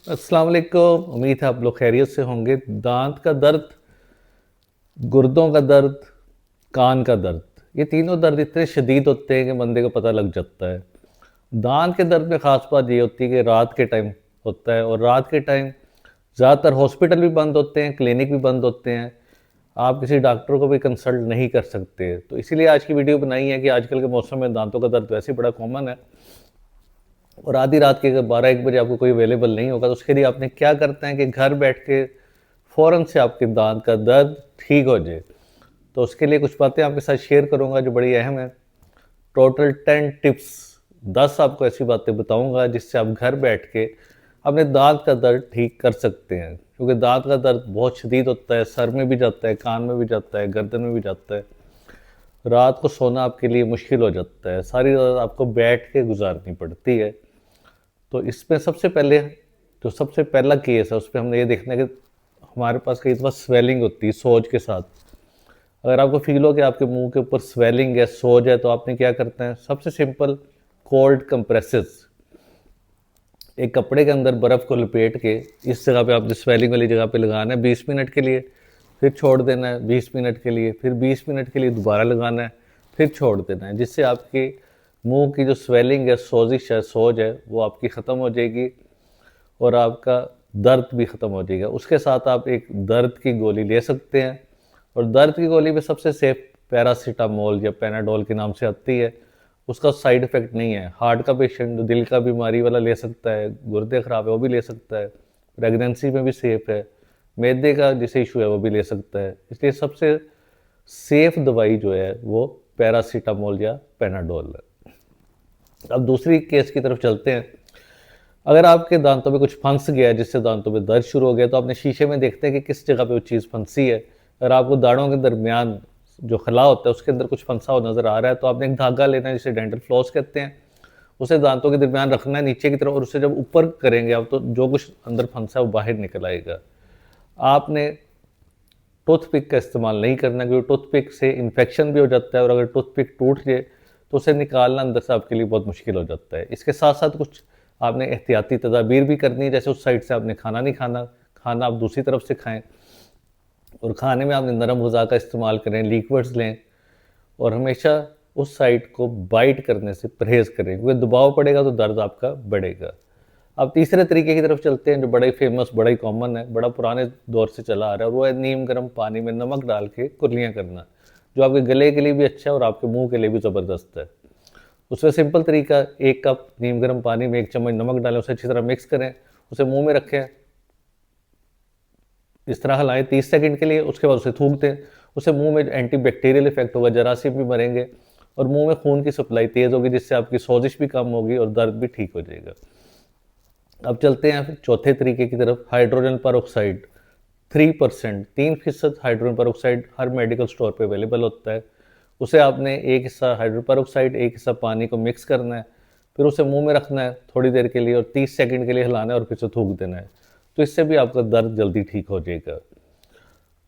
अस्सलाम वालेकुम। उम्मीद है आप लोग खैरियत से होंगे। दांत का दर्द, गुर्दों का दर्द, कान का दर्द, ये तीनों दर्द इतने शदीद होते हैं कि बंदे को पता लग जाता है। दांत के दर्द में ख़ास बात ये होती है कि रात के टाइम होता है, और रात के टाइम ज़्यादातर हॉस्पिटल भी बंद होते हैं, क्लिनिक भी बंद होते हैं। आप किसी डॉक्टर को भी कंसल्ट नहीं कर सकते। तो इसीलिए आज की वीडियो बनाई है कि आजकल के मौसम में दांतों का दर्द वैसे ही बड़ा कॉमन है, और आधी रात के अगर 12-1 बजे आपको कोई अवेलेबल नहीं होगा तो उसके लिए आपने क्या करते हैं कि घर बैठ के फ़ौरन से आपके दांत का दर्द ठीक हो जाए। तो उसके लिए कुछ बातें आपके साथ शेयर करूंगा जो बड़ी अहम है। टोटल 10 टिप्स, 10 आपको ऐसी बातें बताऊंगा जिससे आप घर बैठ के अपने दांत का दर्द ठीक कर सकते हैं, क्योंकि दांत का दर्द बहुत शदीद होता है। सर में भी जाता है, कान में भी जाता है, गर्दन में भी जाता है। रात को सोना आपके लिए मुश्किल हो जाता है, सारी रात आपको बैठ के गुजारनी पड़ती है। तो इसमें सबसे पहले जो सबसे पहला केस है उस पर हमने ये देखना है कि हमारे पास कई दफ़ा स्वेलिंग होती है सोज के साथ। अगर आपको फील हो कि आपके मुंह के ऊपर स्वेलिंग है, सोज है, तो आपने क्या करते हैं, सबसे सिंपल कोल्ड कंप्रेसेस, एक कपड़े के अंदर बर्फ़ को लपेट के इस जगह पे आपने स्वेलिंग वाली जगह पे लगाना है 20 मिनट के लिए, फिर छोड़ देना है 20 मिनट के लिए, फिर 20 मिनट के लिए दोबारा लगाना है, फिर छोड़ देना है, जिससे आपकी मुंह की जो स्वेलिंग है, सोजिश है, सोज है, वो आपकी ख़त्म हो जाएगी और आपका दर्द भी ख़त्म हो जाएगा। उसके साथ आप एक दर्द की गोली ले सकते हैं, और दर्द की गोली में सबसे सेफ पैरासीटामोल या पेनाडोल के नाम से आती है। उसका साइड इफ़ेक्ट नहीं है। हार्ट का पेशेंट, जो दिल का बीमारी वाला ले सकता है, गुर्दे ख़राब है वो भी ले सकता है, प्रेगनेंसी में भी सेफ़ है, मैदे का जिसे इशू है वो भी ले सकता है। इसलिए सबसे सेफ़ दवाई जो है वो पैरासीटामोल या पेनाडोल है। अब दूसरी केस की तरफ चलते हैं। अगर आपके दांतों में कुछ फंस गया है जिससे दांतों में दर्द शुरू हो गया, तो आपने शीशे में देखते हैं कि किस जगह पे वो चीज़ फंसी है। अगर आपको दाढ़ों के दरमियान जो खला होता है उसके अंदर कुछ फंसा हुआ नज़र आ रहा है, तो आपने एक धागा लेना है जिसे डेंटल फ्लॉस कहते हैं, उसे दांतों के दरमियान रखना है नीचे की तरफ, और उसे जब ऊपर करेंगे आप तो जो कुछ अंदर फंसा है वो बाहर निकल आएगा। आपने टूथपिक का इस्तेमाल नहीं करना, क्योंकि टूथपिक से इन्फेक्शन भी हो जाता है, और अगर टूथपिक टूट जाए तो उसे निकालना अंदर से आपके लिए बहुत मुश्किल हो जाता है। इसके साथ साथ कुछ आपने एहतियाती तदाबीर भी करनी है, जैसे उस साइड से आपने खाना नहीं खाना, खाना आप दूसरी तरफ से खाएं, और खाने में आपने नरम ग़िज़ा का इस्तेमाल करें, लिक्विड्स लें, और हमेशा उस साइड को बाइट करने से परहेज़ करें, क्योंकि दबाव पड़ेगा तो दर्द आपका बढ़ेगा। अब तीसरे तरीके की तरफ चलते हैं जो बड़ा ही फेमस, बड़ा ही कॉमन है, बड़ा पुराने दौर से चला आ रहा है, और वो है नीम गर्म पानी में नमक डाल के कुर्लियाँ करना, जो आपके गले के लिए भी अच्छा है और आपके मुंह के लिए भी ज़बरदस्त है। उसमें सिंपल तरीका, 1 कप नीम गर्म पानी में 1 चम्मच नमक डालें, उसे अच्छी तरह मिक्स करें, उसे मुंह में रखें, इस तरह हिलाएं 30 सेकंड के लिए, उसके बाद उसे थूक दें। उसे मुंह में एंटीबैक्टीरियल इफेक्ट होगा, जरासीम भी मरेंगे, और मुंह में खून की सप्लाई तेज़ होगी, जिससे आपकी सोजिश भी कम होगी और दर्द भी ठीक हो जाएगा। अब चलते हैं फिर चौथे तरीके की तरफ, हाइड्रोजन परऑक्साइड 3%, 3% हाइड्रोजन परऑक्साइड हर मेडिकल स्टोर पे अवेलेबल होता है। उसे आपने एक हिस्सा हाइड्रोजन परऑक्साइड, एक हिस्सा पानी को मिक्स करना है, फिर उसे मुंह में रखना है थोड़ी देर के लिए, और 30 सेकंड के लिए हिलाना है, और फिर से थूक देना है। तो इससे भी आपका दर्द जल्दी ठीक हो जाएगा।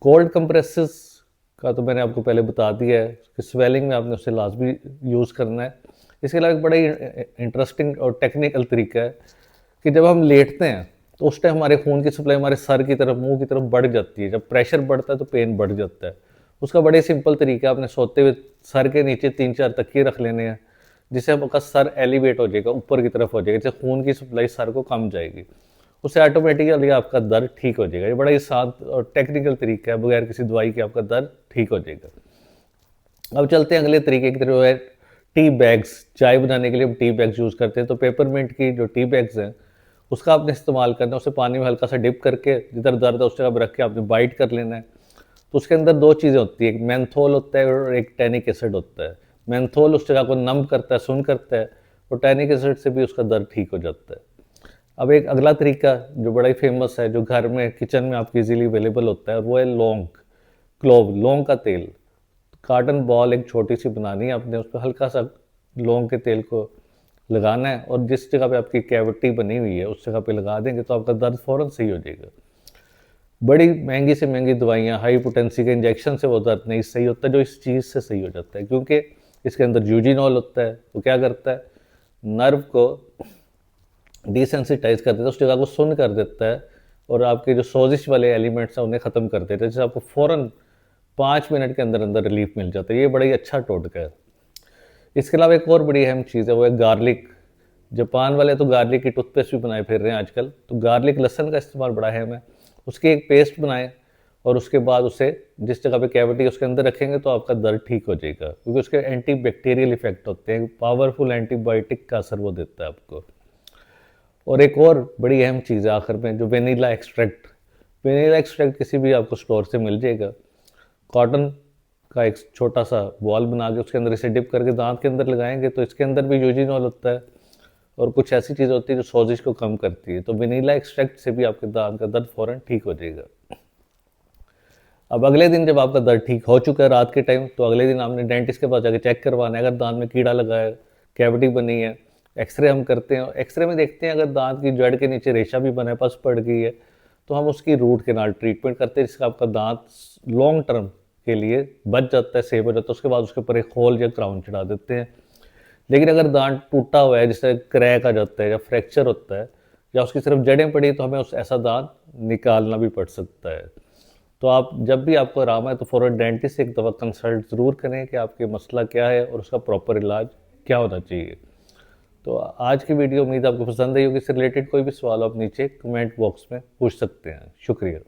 कोल्ड कंप्रेसेस का तो मैंने आपको पहले बता दिया है कि स्वेलिंग में आपने उसे लाजमी यूज़ करना है। इसके अलावा एक बड़ा ही इंटरेस्टिंग और टेक्निकल तरीका है कि जब हम लेटते हैं तो उस टाइम हमारे खून की सप्लाई हमारे सर की तरफ, मुंह की तरफ बढ़ जाती है। जब प्रेशर बढ़ता है तो पेन बढ़ जाता है। उसका बड़े सिंपल तरीका है, आपने सोते हुए सर के नीचे 3-4 तकिए रख लेने हैं, जिससे आपका सर एलिवेट हो जाएगा, ऊपर की तरफ हो जाएगा, जिससे खून की सप्लाई सर को कम जाएगी। उससे ऑटोमेटिकली आपका दर्द ठीक हो जाएगा। ये बड़ा ही शांत और टेक्निकल तरीका है, बगैर किसी दवाई के आपका दर्द ठीक हो जाएगा। अब चलते हैं अगले तरीके की तरफ, है टी बैग्स। चाय बनाने के लिए हम टी बैग्स यूज़ करते हैं, तो पेपरमिंट की जो टी बैग्स हैं उसका आपने इस्तेमाल करना है। उसे पानी में हल्का सा डिप करके जिधर दर्द है उस जगह पर रख के आपने बाइट कर लेना है। तो उसके अंदर 2 चीज़ें होती है, एक मेंथोल होता है और एक टैनिक एसिड होता है। मेंथोल उस जगह को नम करता है, सुन्न करता है, और टैनिक एसिड से भी उसका दर्द ठीक हो जाता है। अब एक अगला तरीका जो बड़ा ही फेमस है, जो घर में किचन में आपकी इजीली अवेलेबल होता है, और वो है लौंग, क्लोव, लौंग का तेल। कार्टन बॉल एक छोटी सी बनानी है आपने, उस पर हल्का सा लौंग के तेल को लगाना है, और जिस जगह पे आपकी कैविटी बनी हुई है उस जगह पे लगा देंगे तो आपका दर्द फ़ौरन सही हो जाएगा। बड़ी महंगी से महंगी दवाइयाँ, हाई पोटेंसी के इंजेक्शन से वो दर्द नहीं सही होता जो इस चीज़ से सही हो जाता है, क्योंकि इसके अंदर यूजिनॉल होता है। वो क्या करता है, नर्व को डिसेंसिटाइज कर देता है, उस जगह को सुन्न कर देता है और आपके जो सोजिश वाले एलिमेंट्स हैं उन्हें ख़त्म कर देता है, जिससे आपको फ़ौरन 5 मिनट के अंदर अंदर रिलीफ मिल जाता है। ये बड़ा ही अच्छा टोटका है। इसके अलावा एक और बड़ी अहम चीज़ है, वो है गार्लिक। जापान वाले तो गार्लिक की टूथपेस्ट भी बनाए फिर रहे हैं आजकल, तो गार्लिक लहसुन का इस्तेमाल बड़ा अहम है। उसकी एक पेस्ट बनाएं और उसके बाद उसे जिस जगह पे कैविटी है उसके अंदर रखेंगे तो आपका दर्द ठीक हो जाएगा, क्योंकि उसके एंटी बैक्टीरियल इफेक्ट होते हैं, पावरफुल एंटीबायोटिक का असर वो देता है आपको। और एक और बड़ी अहम चीज़ है आखिर में, जो वेनिला एक्सट्रैक्ट। वेनिला एक्सट्रैक्ट किसी भी आपको स्टोर से मिल जाएगा। कॉटन का एक छोटा सा बॉल बना के उसके अंदर इसे डिप करके दांत के अंदर लगाएंगे तो इसके अंदर भी यूजिनॉल होता है और कुछ ऐसी चीज़ होती है जो सोजिश को कम करती है। तो वेनिला एक्सट्रैक्ट से भी आपके दांत का दर्द फ़ौरन ठीक हो जाएगा। अब अगले दिन जब आपका दर्द ठीक हो चुका है रात के टाइम, तो अगले दिन आपने डेंटिस्ट के पास जाके चेक करवाना है। अगर दांत में कीड़ा लगा है, कैविटी बनी है, एक्सरे हम करते हैं। एक्सरे में देखते हैं अगर दांत की जड़ के नीचे रेशा भी बना है, पस पड़ गई है, तो हम उसकी रूट केनाल ट्रीटमेंट करते हैं, जिसका आपका दांत लॉन्ग टर्म के लिए बच जाता है, सेव हो जाता है। उसके बाद उसके ऊपर एक होल या क्राउन चढ़ा देते हैं। लेकिन अगर दांत टूटा हुआ है, जिससे क्रैक आ जाता है या फ्रैक्चर होता है या उसकी सिर्फ जड़ें पड़ी, तो हमें उस ऐसा दांत निकालना भी पड़ सकता है। तो आप जब भी आपको आराम है तो फ़ौरन डेंटिस्ट से एक दफ़ा कंसल्ट ज़रूर करें कि आपके मसला क्या है और उसका प्रॉपर इलाज क्या होना चाहिए। तो आज की वीडियो उम्मीद आपको पसंद आई होगी। इससे रिलेटेड कोई भी सवाल आप नीचे कमेंट बॉक्स में पूछ सकते हैं। शुक्रिया।